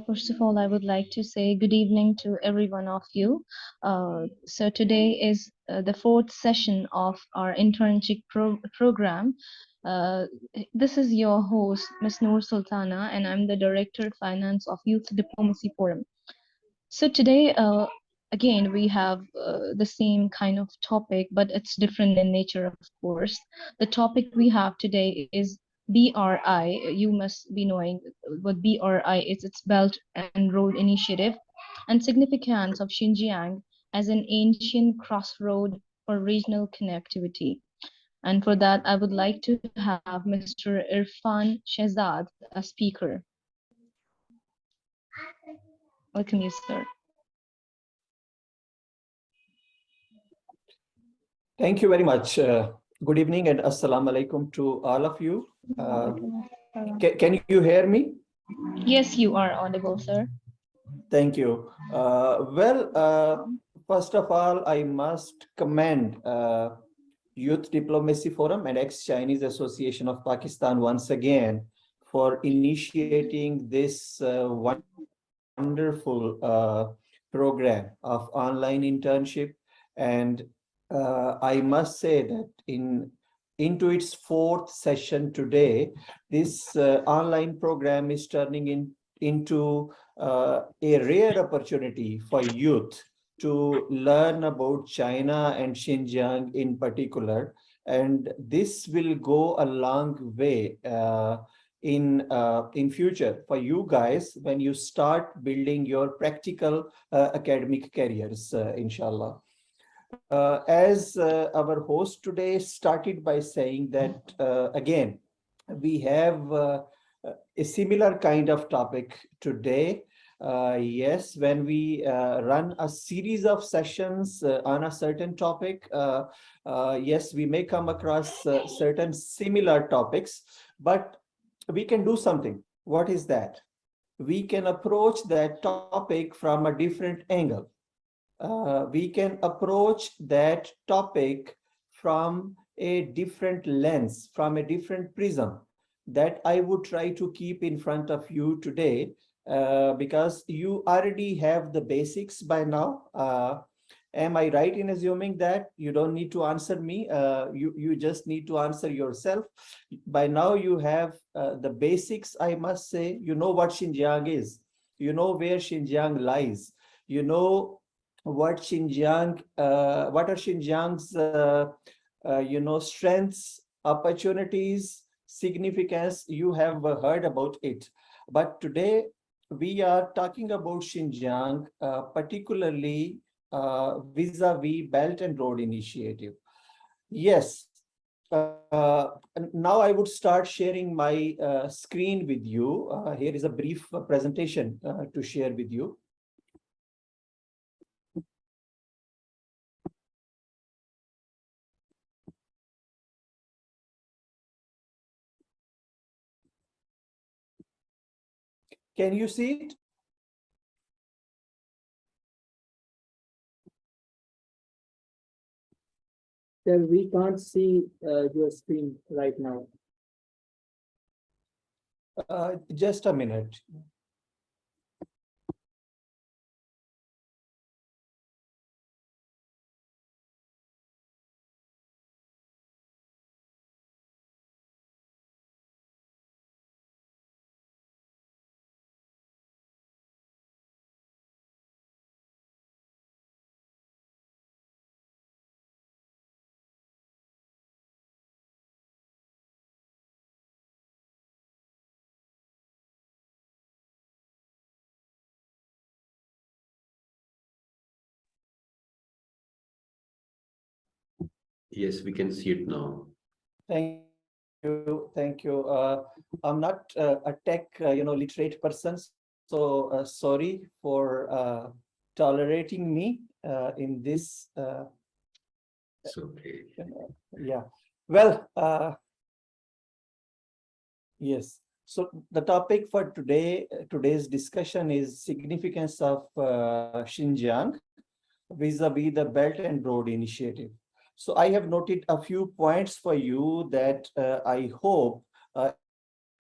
First of all, I would like to say good evening to every one of you. So today is the fourth session of our internship program. Uh, this is your host, Ms. Noor Sultana, and I'm the Director of Finance of Youth Diplomacy Forum. So today, again, we have the same kind of topic, but it's different in nature, of course. The topic we have today is BRI. You must be knowing what BRI is. It's Belt and Road Initiative and significance of Xinjiang as an ancient crossroad for regional connectivity. And for that, I would like to have Mr. Irfan Shehzad, a speaker. Welcome you, sir. Thank you very much. Good evening and assalamu alaikum to all of you. Can you hear me? Yes, you are audible, sir. Thank you. First of all, I must commend Youth Diplomacy Forum and Ex-Chinese Association of Pakistan once again for initiating this wonderful program of online internship. And I must say that into its fourth session today, this online program is turning into a rare opportunity for youth to learn about China and Xinjiang in particular. And this will go a long way in future for you guys when you start building your practical academic careers, inshallah. As our host today started by saying that, again, we have a similar kind of topic today. Yes, when we run a series of sessions on a certain topic, yes, we may come across certain similar topics, but we can do something. What is that? We can approach that topic from a different angle. We can approach that topic from a different lens, from a different prism that I would try to keep in front of you today, because you already have the basics by now. Am I right in assuming that you don't need to answer me? You just need to answer yourself. By now you have the basics, I must say. You know what Xinjiang is. You know where Xinjiang lies. You know what what are Xinjiang's strengths, opportunities, significance. You have heard about it, but today we are talking about Xinjiang, particularly vis-a-vis Belt and Road Initiative. Yes. Now I would start sharing my screen with you. Here is a brief presentation to share with you. Can you see it? Sir, we can't see your screen right now. Just a minute. Yes, we can see it now. Thank you. Thank you. I'm not a tech, literate person, so sorry for tolerating me in this. It's okay. Yeah. Well, yes. So the topic for today's discussion is significance of Xinjiang vis-a-vis the Belt and Road Initiative. So I have noted a few points for you that I hope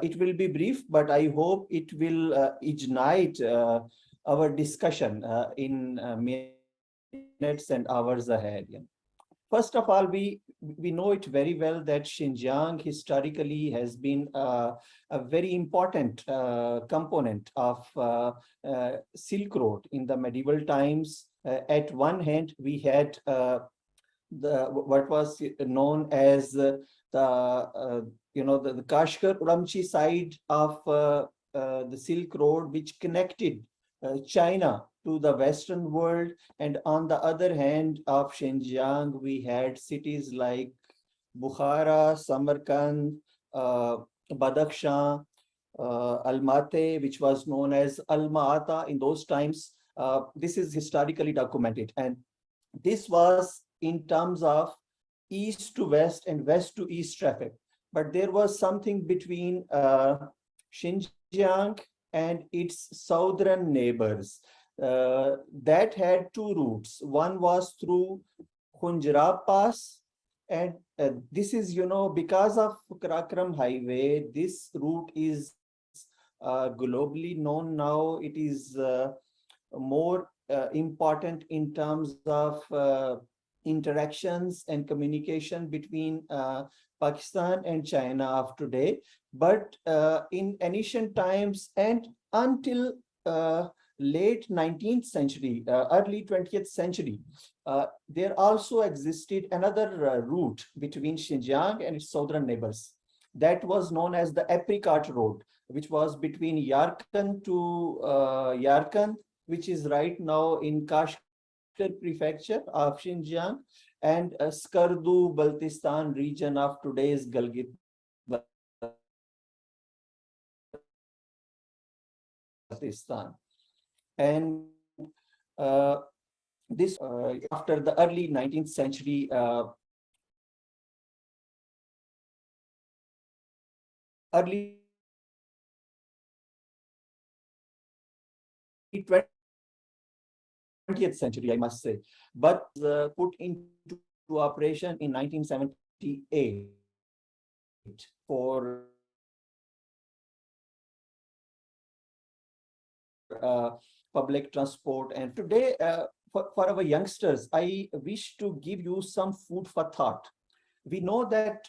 it will be brief, but I hope it will ignite our discussion in minutes and hours ahead. Yeah. First of all, we know it very well that Xinjiang historically has been a very important component of Silk Road in the medieval times. At one hand, we had the what was known as the the Kashgar Uramchi side of the Silk Road, which connected China to the Western world, and on the other hand of Xinjiang, we had cities like Bukhara, Samarkand, Badakhshan, Almaty, which was known as Alma-Ata in those times. This is historically documented, and this was in terms of east to west and west to east traffic. But there was something between Xinjiang and its southern neighbors that had two routes. One was through Khunjra Pass, and this is, because of Karakram Highway, this route is globally known now. It is more important in terms of interactions and communication between Pakistan and China of today. But in ancient times and until late 19th century, early 20th century, there also existed another route between Xinjiang and its southern neighbors. That was known as the Apricot Road, which was between Yarkand to Yarkand, which is right now in Kashgar prefecture of Xinjiang, and Skardu, Baltistan region of today's Gilgit-Baltistan. And this after the early 19th century, early 20th century, I must say, but put into operation in 1978 for public transport. And today, for our youngsters, I wish to give you some food for thought. We know that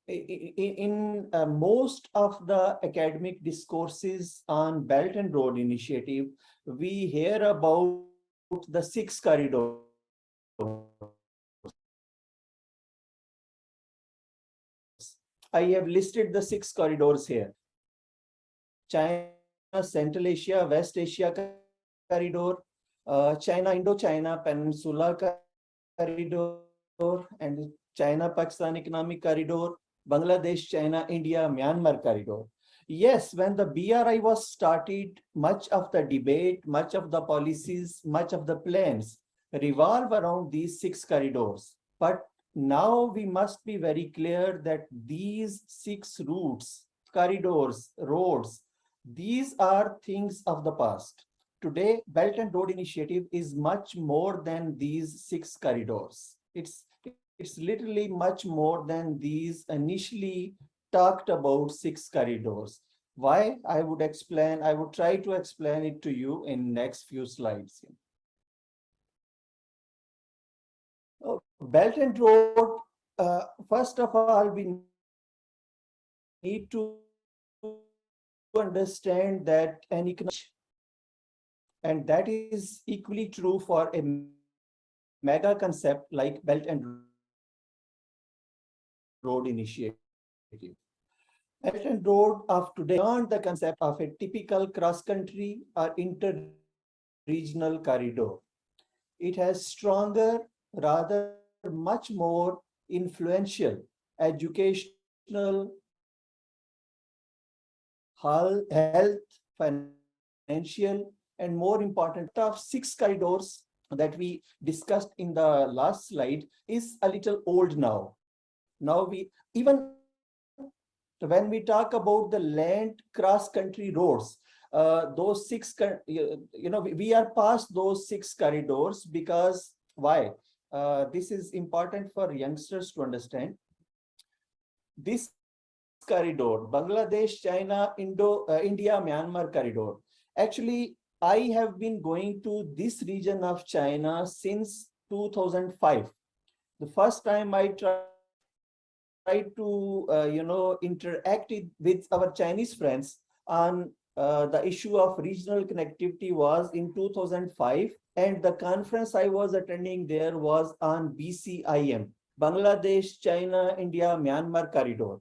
in most of the academic discourses on Belt and Road Initiative, we hear about the 6 corridors. I have listed the 6 corridors here. China, Central Asia, West Asia corridor, China, Indochina Peninsula corridor, and China-Pakistan Economic Corridor, Bangladesh, China, India, Myanmar corridor. Yes, when the BRI was started, much of the debate, much of the policies, much of the plans revolve around these 6 corridors. But now we must be very clear that these 6 routes, corridors, roads, these are things of the past. Today, Belt and Road Initiative is much more than these 6 corridors. It's literally much more than these initially talked about 6 corridors. Why? I would try to explain it to you in next few slides. Belt and Road, first of all, we need to understand that an economic, and that is equally true for a mega concept like Belt and Road Initiative. Belt and Road of today beyond the concept of a typical cross-country or inter-regional corridor. It has stronger, rather much more influential, educational, health, financial, and more important of 6 corridors that we discussed in the last slide is a little old now. Now even when we talk about the land cross-country roads, those 6, we are past those 6 corridors because why? This is important for youngsters to understand. This corridor, Bangladesh, China, India, Myanmar corridor. Actually, I have been going to this region of China since 2005. The first time I tried to, interact with our Chinese friends on the issue of regional connectivity was in 2005. And the conference I was attending there was on BCIM, Bangladesh, China, India, Myanmar corridor.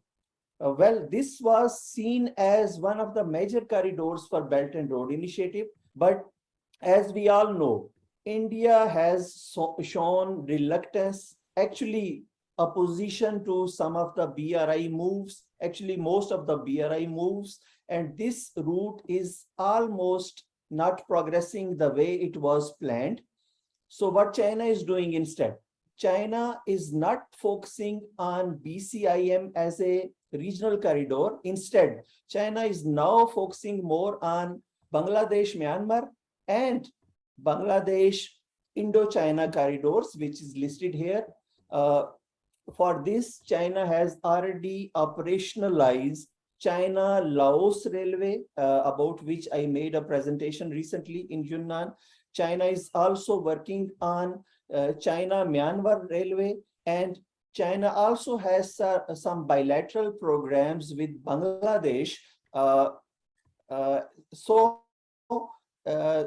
Well, this was seen as one of the major corridors for Belt and Road Initiative. But as we all know, India has shown reluctance, actually opposition to some of the BRI moves, actually most of the BRI moves, and this route is almost not progressing the way it was planned. So what China is doing instead? China is not focusing on BCIM as a regional corridor. Instead, China is now focusing more on Bangladesh, Myanmar, and Bangladesh, Indo-China corridors, which is listed here. For this, China has already operationalized China-Laos Railway, about which I made a presentation recently in Yunnan. China is also working on China-Myanmar Railway, and China also has some bilateral programs with Bangladesh.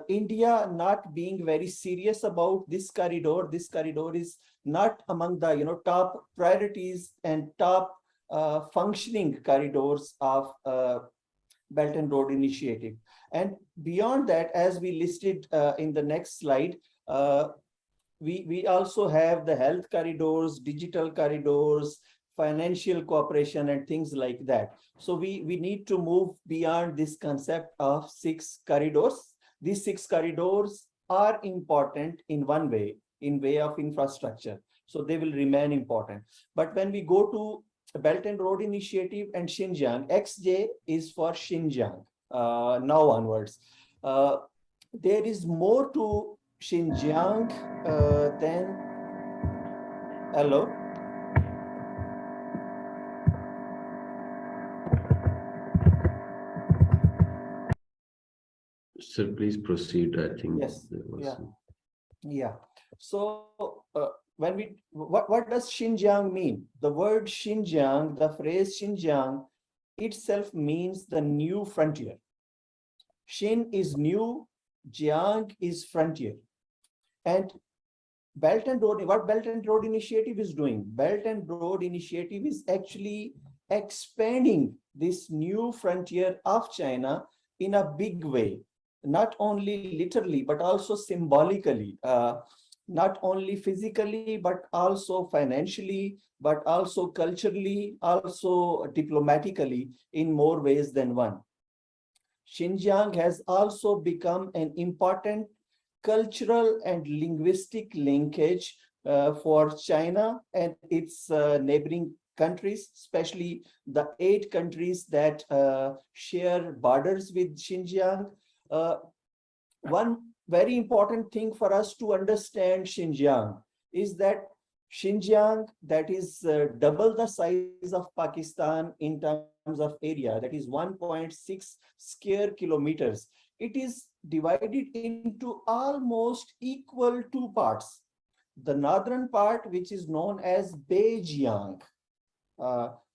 India not being very serious about this corridor. This corridor is not among the top priorities and top functioning corridors of Belt and Road Initiative. And beyond that, as we listed in the next slide, we also have the health corridors, digital corridors, financial cooperation, and things like that. So we need to move beyond this concept of 6 corridors. These 6 corridors are important in one way, in way of infrastructure. So they will remain important. But when we go to Belt and Road Initiative and Xinjiang, XJ is for Xinjiang now onwards. There is more to Xinjiang than, hello? Sir, please proceed. I think Yes. there was Yeah. Yeah. So what does Xinjiang mean? The word Xinjiang, the phrase Xinjiang itself means the new frontier. Xin is new, Jiang is frontier. And what Belt and Road Initiative is doing? Belt and Road Initiative is actually expanding this new frontier of China in a big way, not only literally, but also symbolically, not only physically, but also financially, but also culturally, also diplomatically in more ways than one. Xinjiang has also become an important cultural and linguistic linkage for China and its neighboring countries, especially the 8 countries that share borders with Xinjiang. One very important thing for us to understand Xinjiang is that Xinjiang, that is double the size of Pakistan in terms of area, that is 1.6 square kilometers. It is divided into almost equal 2 parts. The northern part, which is known as Beijiang.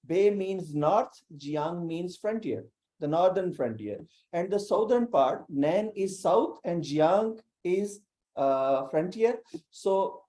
Bei means north, Jiang means frontier, the northern frontier. And the southern part, Nan is south and Jiang is frontier. So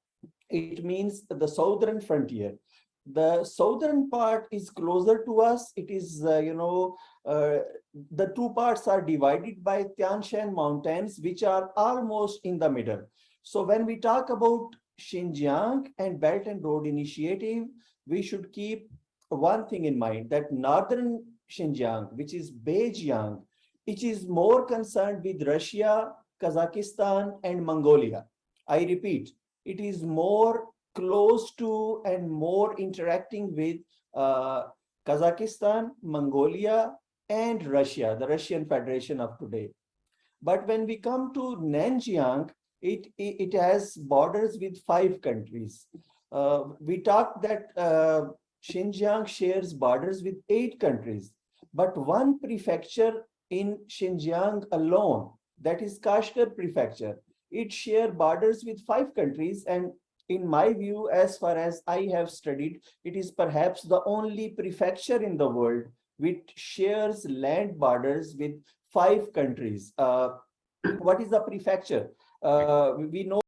it means the southern frontier. The southern part is closer to us. It is, the 2 parts are divided by Tian Shan Mountains, which are almost in the middle. So when we talk about Xinjiang and Belt and Road Initiative, we should keep one thing in mind, that northern Xinjiang, which is Beijiang, it is more concerned with Russia, Kazakhstan, and Mongolia. I repeat, it is more close to and more interacting with Kazakhstan, Mongolia, and Russia, the Russian Federation of today. But when we come to Nanjiang, it has borders with 5 countries. We talked that Xinjiang shares borders with 8 countries, but one prefecture in Xinjiang alone, that is Kashgar prefecture, it shares borders with 5 countries, and in my view, as far as I have studied, it is perhaps the only prefecture in the world which shares land borders with 5 countries. What is the prefecture? We know